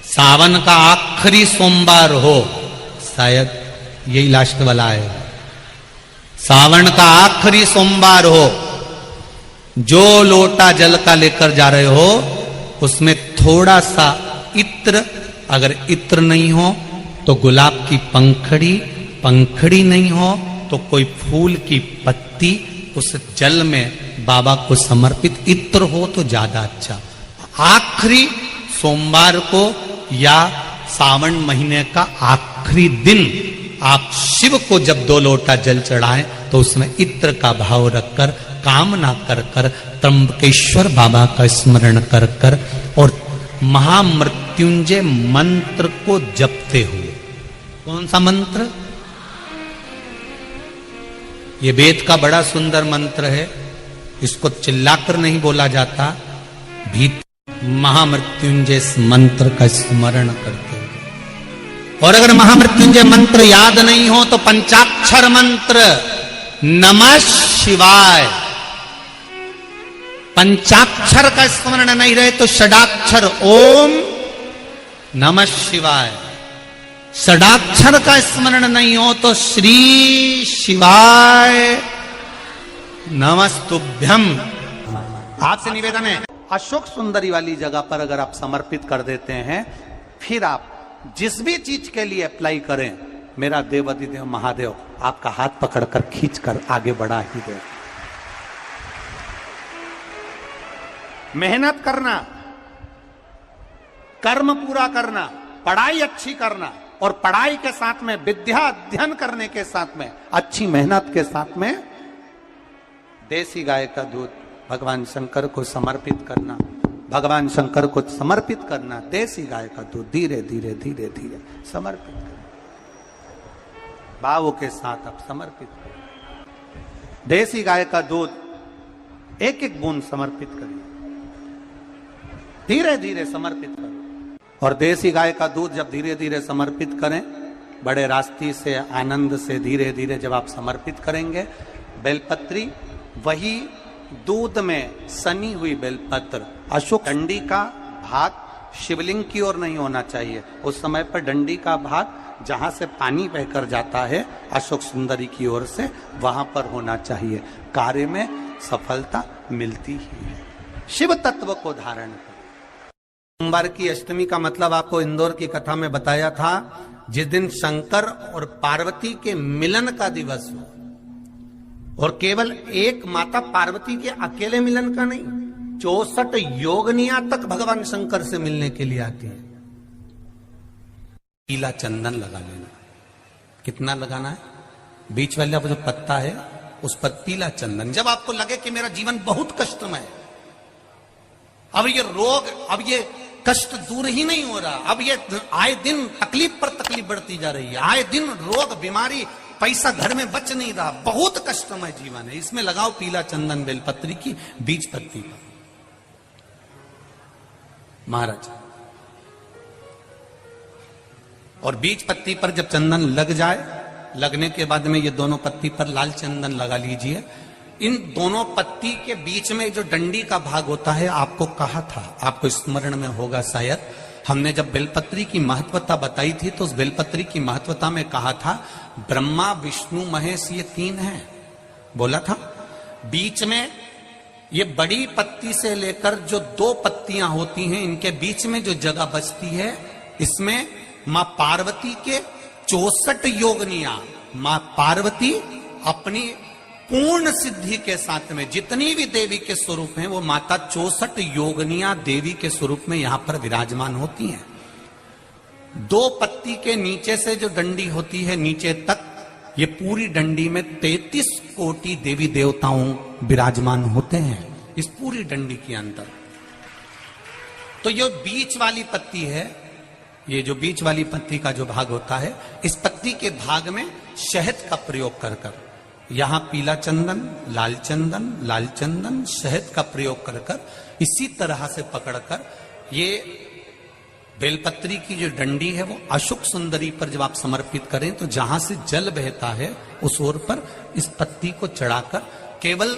सावन का आखिरी सोमवार हो, शायद यही लास्ट वाला है, सावन का आखिरी सोमवार हो, जो लोटा जल का लेकर जा रहे हो उसमें थोड़ा सा इत्र, अगर इत्र नहीं हो तो गुलाब की पंखड़ी, पंखड़ी नहीं हो तो कोई फूल की पत्ती उस जल में बाबा को समर्पित, इत्र हो तो ज्यादा अच्छा। आखिरी सोमवार को या सावन महीने का आखिरी दिन आप शिव को जब 2 लोटा जल चढ़ाएं तो उसमें इत्र का भाव रखकर, कामना कर कर, त्र्यंबकेश्वर बाबा का स्मरण कर कर और महामृत्युंजय मंत्र को जपते हुए। कौन सा मंत्र? ये वेद का बड़ा सुंदर मंत्र है, इसको चिल्लाकर नहीं बोला जाता, भीतर महामृत्युंजय मंत्र का स्मरण करते हुए। और अगर महामृत्युंजय मंत्र याद नहीं हो तो पंचाक्षर मंत्र नमः शिवाय, पंचाक्षर का स्मरण नहीं रहे तो षडाक्षर ओम नमः शिवाय, षडाक्षर का स्मरण नहीं हो तो श्री शिवाय नमस्तुभ्यम। आपसे निवेदन है, अशोक सुंदरी वाली जगह पर अगर आप समर्पित कर देते हैं, फिर आप जिस भी चीज के लिए अप्लाई करें, मेरा देवाधिदेव महादेव आपका हाथ पकड़कर खींचकर आगे बढ़ा ही दे। मेहनत करना, कर्म पूरा करना, पढ़ाई अच्छी करना और पढ़ाई के साथ में विद्या अध्ययन करने के साथ में अच्छी मेहनत के साथ में देसी गाय का दूध भगवान शंकर को समर्पित करना, भगवान शंकर को समर्पित करना, देसी गाय का दूध धीरे धीरे धीरे धीरे समर्पित करना, भावों के साथ आप समर्पित करें। देसी गाय का दूध एक एक बूंद समर्पित करिए, धीरे धीरे समर्पित करो। और देसी गाय का दूध जब धीरे धीरे समर्पित करें, बड़े रास्ते से आनंद से धीरे धीरे जब आप समर्पित करेंगे, बेलपत्री वही दूध में सनी हुई बेलपत्र, अशोक डंडी का भाग शिवलिंग की ओर नहीं होना चाहिए, उस समय पर डंडी का भाग जहां से पानी बहकर जाता है अशोक सुंदरी की ओर से, वहां पर होना चाहिए। कार्य में सफलता मिलती ही है। शिव तत्व को धारण कर। सोमवार की अष्टमी का मतलब आपको इंदौर की कथा में बताया था, जिस दिन शंकर और पार्वती के मिलन का दिवस हो, और केवल एक माता पार्वती के अकेले मिलन का नहीं, 64 योगनियां तक भगवान शंकर से मिलने के लिए आती हैं। पीला चंदन लगा लेना। कितना लगाना है? बीच वाला जो पत्ता है उस पर पीला चंदन। जब आपको लगे कि मेरा जीवन बहुत कष्टमय है, अब ये रोग, अब ये कष्ट दूर ही नहीं हो रहा, अब ये आए दिन तकलीफ पर तकलीफ बढ़ती जा रही है, आए दिन रोग बीमारी, पैसा घर में बच नहीं रहा, बहुत कष्टमय जीवन है, इसमें लगाओ पीला चंदन बेलपत्री की बीज पत्ती पर। महाराज, और बीज पत्ती पर जब चंदन लग जाए, लगने के बाद में ये दोनों पत्ती पर लाल चंदन लगा लीजिए। इन दोनों पत्ती के बीच में जो डंडी का भाग होता है, आपको कहा था, आपको स्मरण में होगा शायद, हमने जब बेलपत्री की महत्वता बताई थी तो उस बेलपत्री की महत्वता में कहा था ब्रह्मा विष्णु महेश ये 3 हैं, बोला था। बीच में ये बड़ी पत्ती से लेकर जो 2 पत्तियां होती हैं, इनके बीच में जो जगह बचती है, इसमें मां पार्वती के 64 योगनियां, मां पार्वती अपनी पूर्ण सिद्धि के साथ में जितनी भी देवी के स्वरूप हैं, वो माता 64 योगनियां देवी के स्वरूप में यहां पर विराजमान होती हैं। 2 पत्ती के नीचे से जो डंडी होती है नीचे तक, ये पूरी डंडी में 33 कोटि देवी देवताओं विराजमान होते हैं इस पूरी डंडी के अंदर। तो ये बीच वाली पत्ती है, ये जो बीच वाली पत्ती का जो भाग होता है, इस पत्ती के भाग में शहद का प्रयोग कर कर, यहां पीला चंदन, लाल चंदन, लाल चंदन, शहद का प्रयोग कर कर, इसी तरह से पकड़कर ये बेलपत्री की जो डंडी है वो अशोक सुंदरी पर जब आप समर्पित करें तो जहां से जल बहता है उस ओर पर इस पत्ती को चढ़ाकर केवल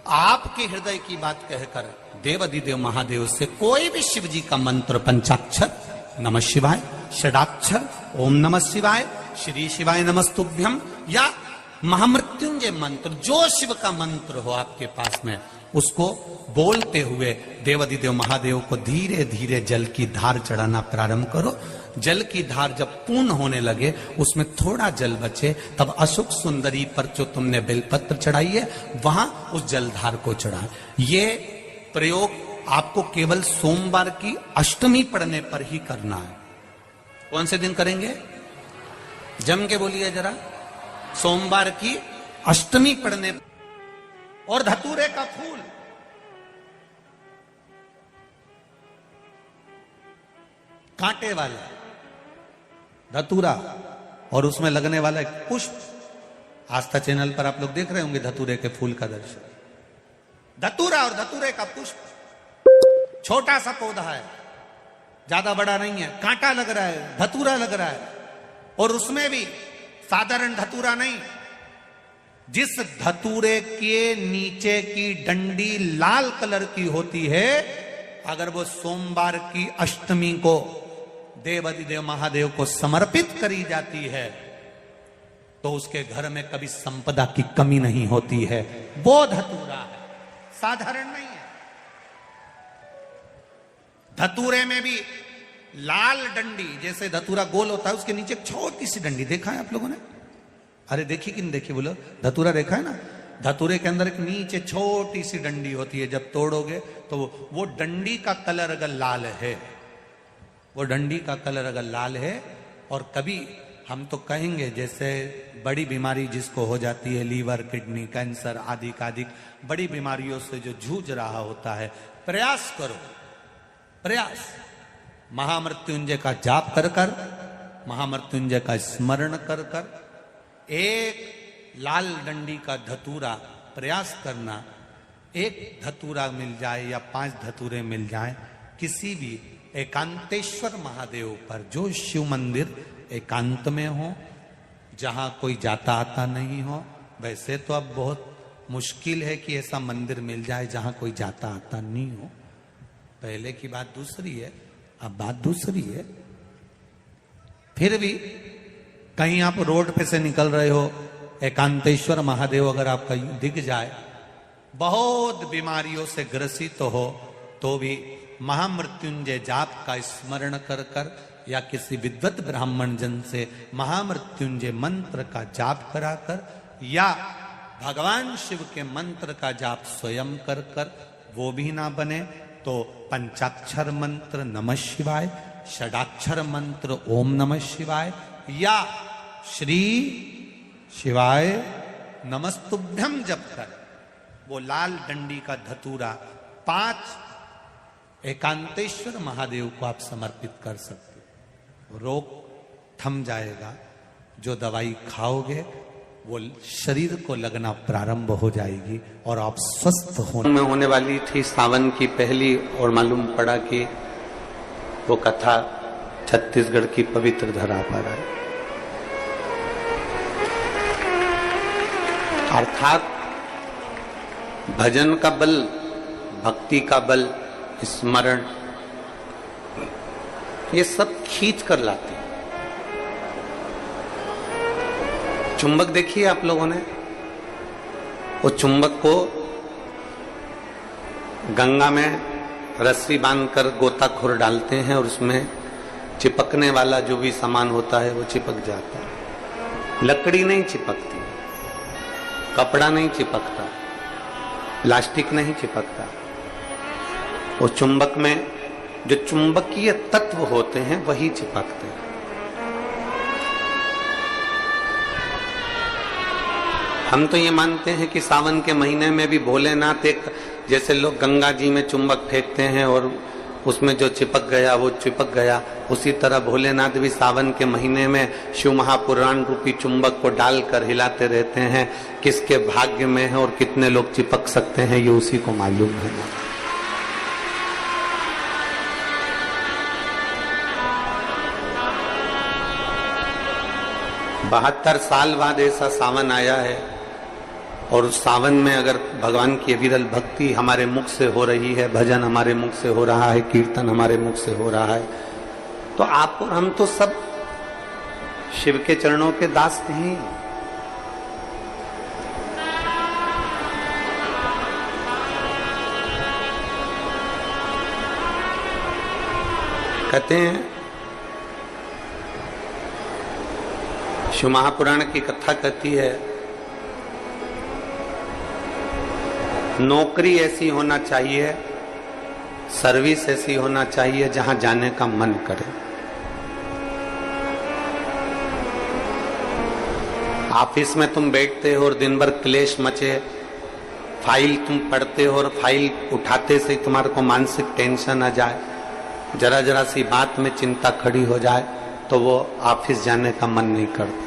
आपके हृदय की बात कहकर देवाधिदेव महादेव से कोई भी शिव जी का मंत्र पंचाक्षर नमः शिवाय, षडाक्षर ओम नमः शिवाय, श्री शिवाय नमस्तुभ्यम, या महामृत्युंजय मंत्र, जो शिव का मंत्र हो आपके पास में, उसको बोलते हुए देवाधिदेव महादेव को धीरे धीरे जल की धार चढ़ाना प्रारंभ करो। जल की धार जब पूर्ण होने लगे, उसमें थोड़ा जल बचे, तब अशोक सुंदरी पर जो तुमने बेलपत्र चढ़ाई है वहां उस जलधार को चढ़ा। ये प्रयोग आपको केवल सोमवार की अष्टमी पढ़ने पर ही करना है। कौन से दिन करेंगे? जम के बोलिए जरा। सोमवार की अष्टमी पढ़ने। और धतूरे का फूल, कांटे वाला धतूरा, और उसमें लगने वाला एक पुष्प। आस्था चैनल पर आप लोग देख रहे होंगे धतूरे के फूल का दर्शन। धतूरा और धतूरे का पुष्प, छोटा सा पौधा है, ज्यादा बड़ा नहीं है, कांटा लग रहा है, धतूरा लग रहा है, और उसमें भी साधारण धतूरा नहीं। जिस धतूरे के नीचे की डंडी लाल कलर की होती है, अगर वो सोमवार की अष्टमी को देवाधिदेव महादेव को समर्पित करी जाती है, तो उसके घर में कभी संपदा की कमी नहीं होती है। वो धतूरा है, साधारण नहीं है। धतूरे में भी लाल डंडी, जैसे धतूरा गोल होता है, उसके नीचे एक छोटी सी डंडी, देखा है आप लोगों ने? अरे देखी कि नहीं देखी बोलो? धतूरा देखा है ना? धतूरे के अंदर एक नीचे छोटी सी डंडी होती है, जब तोड़ोगे तो वो डंडी का कलर अगर लाल है, वो डंडी का कलर अगर लाल है, और कभी हम तो कहेंगे जैसे बड़ी बीमारी जिसको हो जाती है, लीवर, किडनी, कैंसर आदि का बड़ी बीमारियों से जो जूझ रहा होता है, प्रयास करो, प्रयास महामृत्युंजय का जाप कर कर, महामृत्युंजय का स्मरण कर कर, एक लाल डंडी का धतूरा प्रयास करना। एक धतूरा मिल जाए या 5 धतूरे मिल जाए किसी भी एकांतेश्वर महादेव पर, जो शिव मंदिर एकांत में हो, जहां कोई जाता आता नहीं हो। वैसे तो अब बहुत मुश्किल है कि ऐसा मंदिर मिल जाए जहां कोई जाता आता नहीं हो। पहले की बात दूसरी है, अब बात दूसरी है। फिर भी कहीं आप रोड पे से निकल रहे हो, एकांतेश्वर महादेव अगर आपका दिख जाए, बहुत बीमारियों से ग्रसित हो, तो भी महामृत्युंजय जाप का स्मरण कर कर, या किसी विद्वत ब्राह्मण जन से महामृत्युंजय मंत्र का जाप कराकर, या भगवान शिव के मंत्र का जाप स्वयं कर कर, वो भी ना बने तो पंचाक्षर मंत्र नमः शिवाय, षडाक्षर मंत्र ओम नमः शिवाय, या श्री शिवाय नमस्तुभ्यम जप कर वो लाल डंडी का धतूरा 5 एकांतेश्वर महादेव को आप समर्पित कर सकते हो। रोग थम जाएगा। जो दवाई खाओगे वो शरीर को लगना प्रारंभ हो जाएगी और आप स्वस्थ होने वाली थी। सावन की पहली, और मालूम पड़ा कि वो कथा छत्तीसगढ़ की पवित्र धरा पर है। अर्थात भजन का बल, भक्ति का बल, स्मरण, ये सब खींच कर लाते हैं। चुंबक देखिए आप लोगों ने, वो चुंबक को गंगा में रस्सी बांधकर गोताखोर डालते हैं और उसमें चिपकने वाला जो भी सामान होता है वो चिपक जाता है। लकड़ी नहीं चिपकती, कपड़ा नहीं चिपकता, प्लास्टिक नहीं चिपकता। वो चुंबक में जो चुंबकीय तत्व होते हैं वही चिपकते हैं। हम तो ये मानते हैं कि सावन के महीने में भी भोलेनाथ, एक जैसे लोग गंगा जी में चुंबक फेंकते हैं और उसमें जो चिपक गया वो चिपक गया, उसी तरह भोलेनाथ भी सावन के महीने में शिव महापुराण रूपी चुंबक को डालकर हिलाते रहते हैं। किसके भाग्य में है और कितने लोग चिपक सकते हैं ये उसी को मालूम है। 72 साल बाद ऐसा सावन आया है, और उस सावन में अगर भगवान की अविरल भक्ति हमारे मुख से हो रही है, भजन हमारे मुख से हो रहा है, कीर्तन हमारे मुख से हो रहा है, तो आप और हम तो सब शिव के चरणों के दास हैं। कहते हैं, शिव महापुराण की कथा कहती है, नौकरी ऐसी होना चाहिए, सर्विस ऐसी होना चाहिए जहां जाने का मन करे। ऑफिस में तुम बैठते हो और दिन भर क्लेश मचे, फाइल तुम पढ़ते हो और फाइल उठाते से तुम्हारे को मानसिक टेंशन आ जाए, जरा जरा सी बात में चिंता खड़ी हो जाए, तो वो ऑफिस जाने का मन नहीं करता,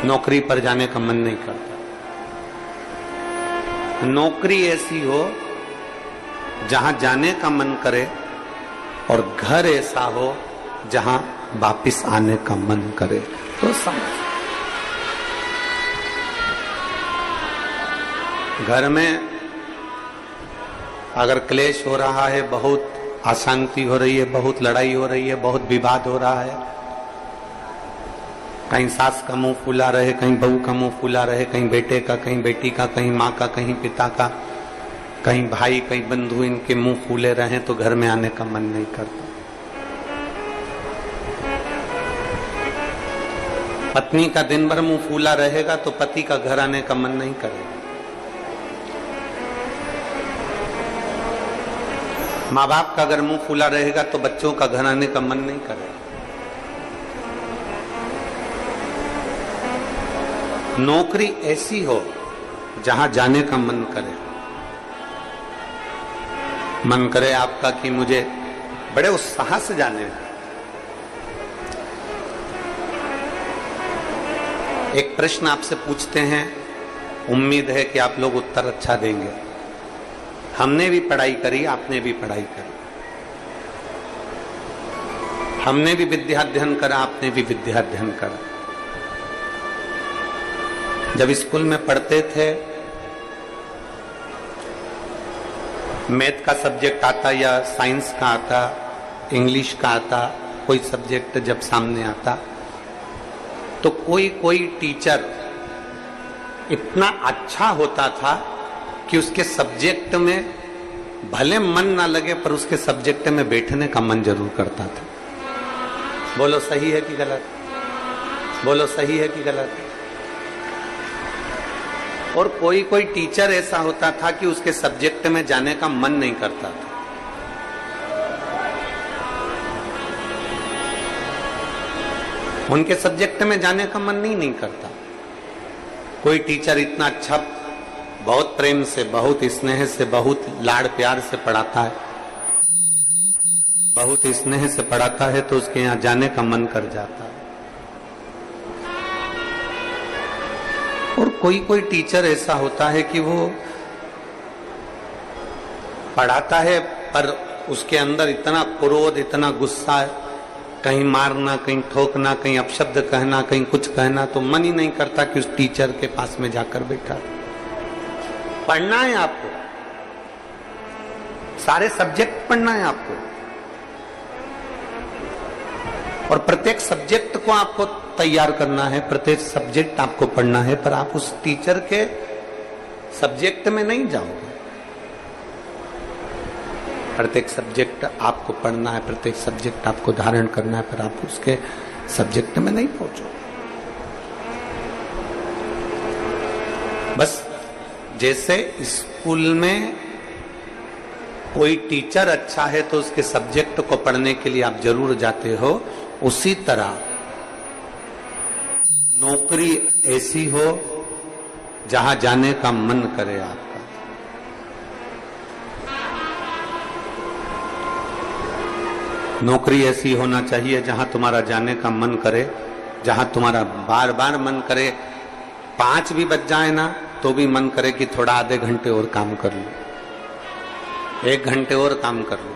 नौकरी पर जाने का मन नहीं करता। नौकरी ऐसी हो जहां जाने का मन करे, और घर ऐसा हो जहां वापिस आने का मन करे। तो घर में अगर क्लेश हो रहा है, बहुत अशांति हो रही है, बहुत लड़ाई हो रही है, बहुत विवाद हो रहा है, कहीं सास का मुंह फूला रहे, कहीं बहू का मुंह फूला रहे, कहीं बेटे का, कहीं बेटी का, कहीं माँ का, कहीं पिता का, कहीं भाई, कहीं बंधु, इनके मुंह फूले रहे, तो घर में आने का मन नहीं करता। पत्नी का दिन भर मुंह फूला रहेगा तो पति का घर आने का मन नहीं करेगा। माँ बाप का अगर मुंह फूला रहेगा तो बच्चों का घर आने का मन नहीं करेगा। नौकरी ऐसी हो जहां जाने का मन करे। मन करे आपका कि मुझे बड़े उत्साह से जाने हैं। एक प्रश्न आपसे पूछते हैं, उम्मीद है कि आप लोग उत्तर अच्छा देंगे। हमने भी पढ़ाई करी, आपने भी पढ़ाई करी, हमने भी विद्याध्ययन करा, आपने भी विद्याध्ययन करा। जब स्कूल में पढ़ते थे, मैथ का सब्जेक्ट आता या साइंस का आता, इंग्लिश का आता, कोई सब्जेक्ट जब सामने आता, तो कोई कोई टीचर इतना अच्छा होता था कि उसके सब्जेक्ट में भले मन ना लगे पर उसके सब्जेक्ट में बैठने का मन जरूर करता था। बोलो सही है कि गलत? बोलो सही है कि गलत? और कोई कोई टीचर ऐसा होता था कि उसके सब्जेक्ट में जाने का मन नहीं करता था। उनके सब्जेक्ट में जाने का मन नहीं करता। कोई टीचर इतना अच्छा, बहुत प्रेम से, बहुत स्नेह से, बहुत लाड़ प्यार से पढ़ाता है, बहुत स्नेह से पढ़ाता है, तो उसके यहाँ जाने का मन कर जाता है। और कोई कोई टीचर ऐसा होता है कि वो पढ़ाता है पर उसके अंदर इतना क्रोध, इतना गुस्सा है, कहीं मारना, कहीं ठोकना, कहीं अपशब्द कहना, कहीं कुछ कहना, तो मन ही नहीं करता कि उस टीचर के पास में जाकर बैठा। पढ़ना है आपको, सारे सब्जेक्ट पढ़ना है आपको, और प्रत्येक सब्जेक्ट को आपको तैयार करना है, प्रत्येक सब्जेक्ट आपको पढ़ना है, पर आप उस टीचर के सब्जेक्ट में नहीं जाओगे। प्रत्येक सब्जेक्ट आपको पढ़ना है, प्रत्येक सब्जेक्ट आपको धारण करना है, पर आप उसके सब्जेक्ट में नहीं पहुंचोगे। बस जैसे स्कूल में कोई टीचर अच्छा है तो उसके सब्जेक्ट को पढ़ने के लिए आप जरूर जाते हो, उसी तरह नौकरी ऐसी हो जहां जाने का मन करे आपका। नौकरी ऐसी होना चाहिए जहां तुम्हारा जाने का मन करे, जहां तुम्हारा बार बार मन करे, 5 भी बज जाए ना तो भी मन करे कि थोड़ा आधे घंटे और काम कर लूं, 1 घंटे और काम कर लूं,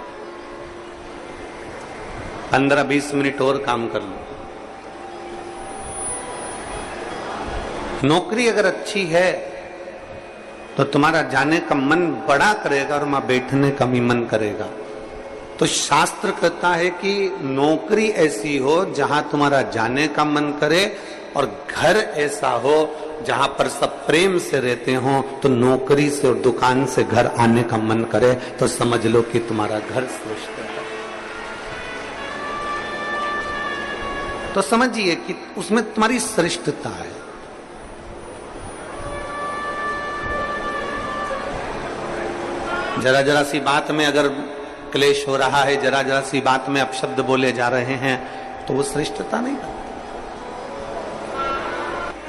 15-20 मिनट और काम कर लूं। नौकरी अगर अच्छी है तो तुम्हारा जाने का मन बड़ा करेगा और वहां बैठने का भी मन करेगा। तो शास्त्र कहता है कि नौकरी ऐसी हो जहां तुम्हारा जाने का मन करे, और घर ऐसा हो जहां पर सब प्रेम से रहते हो, तो नौकरी से और दुकान से घर आने का मन करे, तो समझ लो कि तुम्हारा घर श्रेष्ठ है। तो समझिए कि उसमें तुम्हारी श्रेष्ठता है। जरा जरा सी बात में अगर क्लेश हो रहा है, जरा जरा सी बात में अपशब्द बोले जा रहे हैं, तो वो श्रेष्ठता नहीं बनती।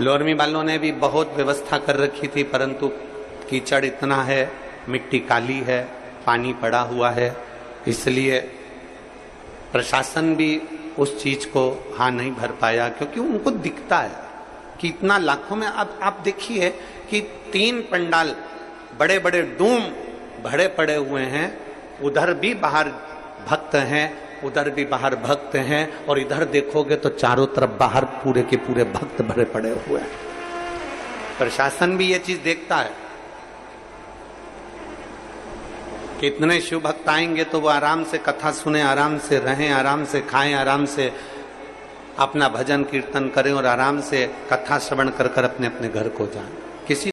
लोरमी वालों ने भी बहुत व्यवस्था कर रखी थी, परंतु कीचड़ इतना है, मिट्टी काली है, पानी पड़ा हुआ है, इसलिए प्रशासन भी उस चीज को हाँ नहीं भर पाया, क्योंकि उनको दिखता है कि इतना लाखों में। अब आप देखिए कि 3 पंडाल बड़े बड़े डूम भरे पड़े हुए हैं, उधर भी बाहर भक्त हैं, उधर भी बाहर भक्त हैं, और इधर देखोगे तो चारों तरफ बाहर पूरे के पूरे भक्त भरे पड़े हुए हैं। प्रशासन भी ये चीज देखता है कि इतने शिव भक्त आएंगे तो वो आराम से कथा सुने, आराम से रहें, आराम से खाएं, आराम से अपना भजन कीर्तन करें और आराम से कथा श्रवण कर अपने अपने घर को जाएं। किसी